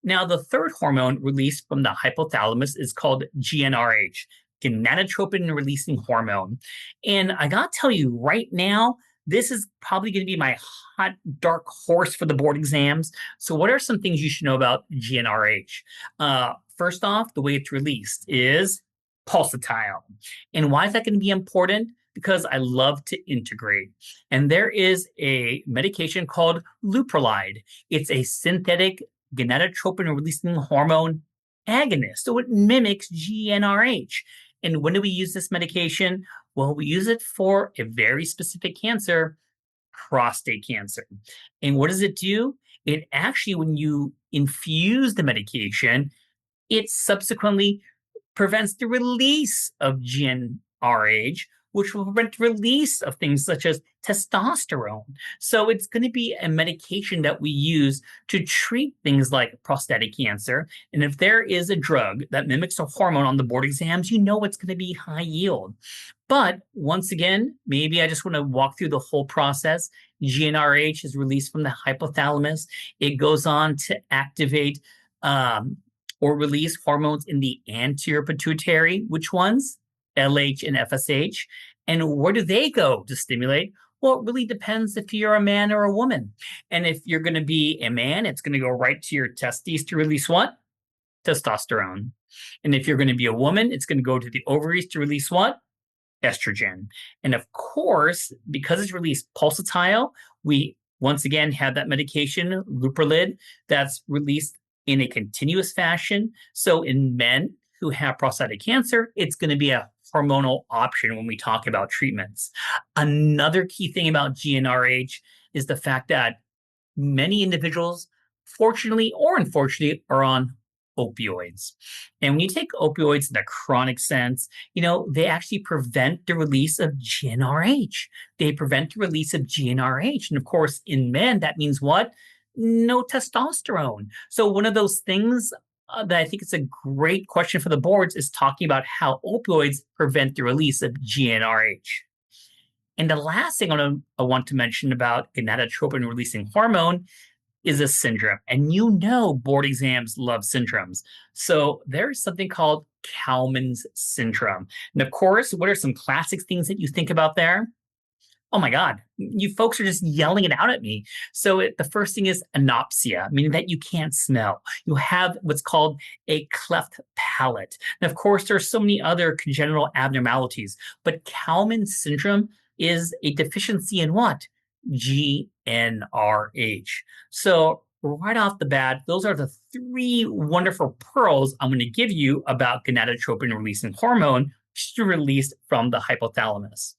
Now, the third hormone released from the hypothalamus is called GnRH, Gonadotropin Releasing Hormone. And I got to tell you right now, this is probably going to be my hot, dark horse for the board exams. So, what are some things you should know about GnRH? First off, the way it's released is pulsatile. And why is that going to be important? Because I love to integrate. And there is a medication called Leuprolide. It's a synthetic gonadotropin releasing hormone agonist. So it mimics GnRH. And when do we use this medication? Well, we use it for a very specific cancer, prostate cancer. And what does it do? It actually, when you infuse the medication, it subsequently prevents the release of GnRH, which will prevent the release of things such as testosterone. So it's going to be a medication that we use to treat things like prostatic cancer. And if there is a drug that mimics a hormone on the board exams, you know it's going to be high yield. But once again, maybe I just want to walk through the whole process. GnRH is released from the hypothalamus. It goes on to activate or release hormones in the anterior pituitary. Which ones? LH and FSH. And where do they go to stimulate? Well, it really depends if you're a man or a woman. And if you're going to be a man, it's going to go right to your testes to release what? Testosterone. And if you're going to be a woman, it's going to go to the ovaries to release what? Estrogen. And of course, because it's released pulsatile, we once again have that medication, Leuprolide, that's released in a continuous fashion. So in men who have prostatic cancer, it's going to be a hormonal option when we talk about treatments. Another key thing about GnRH is the fact that many individuals, fortunately or unfortunately, are on opioids. And when you take opioids in a chronic sense, they actually prevent the release of GnRH. They prevent the release of GnRH. And of course, in men, that means what? No testosterone. So one of those things that I think is a great question for the boards is talking about how opioids prevent the release of GnRH. And the last thing I want to mention about gonadotropin releasing hormone is a syndrome. And board exams love syndromes. So there's something called Kalman's syndrome. And of course, what are some classic things that you think about there? Oh my God, you folks are just yelling it out at me. So the first thing is anopsia, meaning that you can't smell. You have what's called a cleft palate. And of course, there are so many other congenital abnormalities, but Kalman's syndrome is a deficiency in what? GnRH. So right off the bat, those are the three wonderful pearls I'm going to give you about gonadotropin releasing hormone, which is released from the hypothalamus.